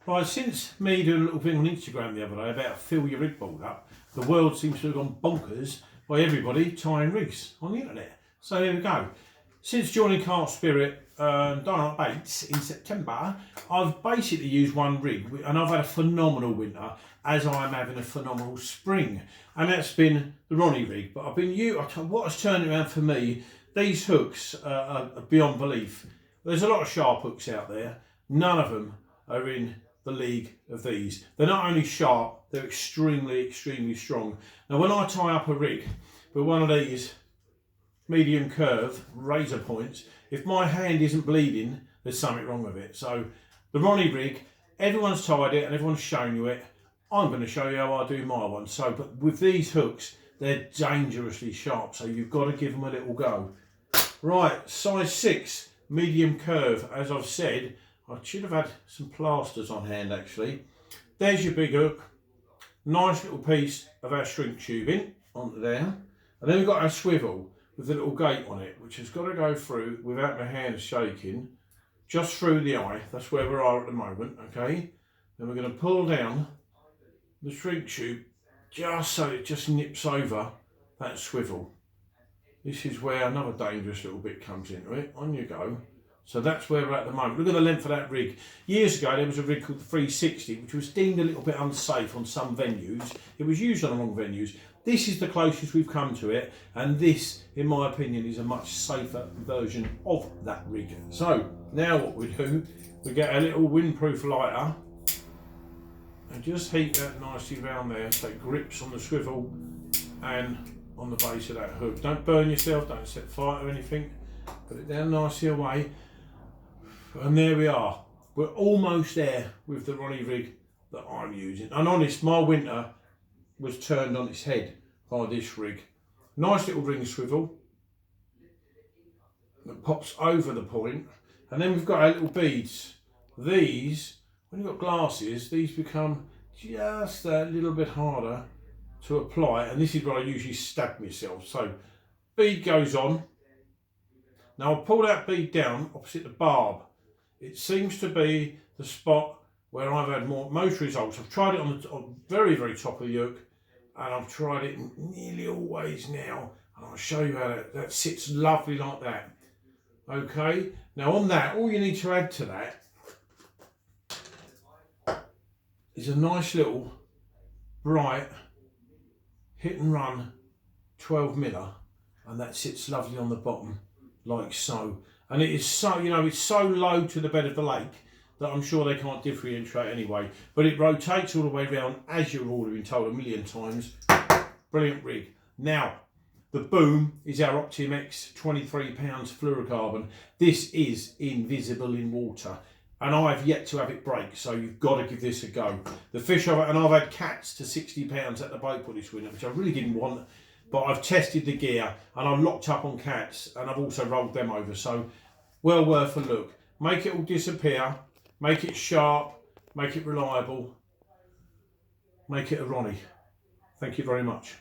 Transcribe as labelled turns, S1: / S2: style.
S1: Right, since me doing a little thing on Instagram the other day about fill your rig board up, the world seems to have gone bonkers by everybody tying rigs on the internet. So here we go. Since joining Carp Spirit Dynamite Baits in September, I've basically used one rig and I've had a phenomenal winter as I'm having a phenomenal spring. And that's been the Ronnie rig. But what has turned it around for me, these hooks are beyond belief. There's a lot of sharp hooks out there. None of them are in the league of these. They're not only sharp, they're extremely, extremely strong. Now when I tie up a rig with one of these medium curve razor points, if my hand isn't bleeding, there's something wrong with it. So the Ronnie rig, everyone's tied it and everyone's shown you it. I'm going to show you how I do my one. So, but with these hooks, they're dangerously sharp, so you've got to give them a little go. Right, size 6, medium curve, as I've said. I should have had some plasters on hand actually. There's your big hook. Nice little piece of our shrink tubing onto there. And then we've got our swivel with a little gate on it, which has got to go through without my hands shaking, just through the eye. That's where we are at the moment, okay? Then we're going to pull down the shrink tube just so it just nips over that swivel. This is where another dangerous little bit comes into it. On you go. So that's where we're at the moment. Look at the length of that rig. Years ago, there was a rig called the 360, which was deemed a little bit unsafe on some venues. It was used on the wrong venues. This is the closest we've come to it, and this, in my opinion, is a much safer version of that rig. So now what we do, we get a little windproof lighter and just heat that nicely around there so it grips on the swivel and on the base of that hook. Don't burn yourself, don't set fire to anything. Put it down nicely away. And there we are. We're almost there with the Ronnie rig that I'm using. And honest, my winter was turned on its head by this rig. Nice little ring swivel that pops over the point. And then we've got our little beads. These, when you've got glasses, these become just a little bit harder to apply. And this is where I usually stab myself. So bead goes on. Now I'll pull that bead down opposite the barb. It seems to be the spot where I've had most results. I've tried it on the very, very top of the hook, and I've tried it nearly always now, and I'll show you how that sits lovely like that. Okay, now on that, all you need to add to that is a nice little bright hit and run 12 miller, and that sits lovely on the bottom like so. And it is so, it's so low to the bed of the lake that I'm sure they can't differentiate anyway. But it rotates all the way around, as you've already been told a million times. Brilliant rig. Now, the boom is our Optim-X 23 pounds fluorocarbon. This is invisible in water, and I've yet to have it break, so you've got to give this a go. The fish and I've had cats to 60 pounds at the boat put this winter, which I really didn't want. But I've tested the gear and I'm locked up on cats, and I've also rolled them over. So well worth a look. Make it all disappear, make it sharp, make it reliable, make it a Ronnie. Thank you very much.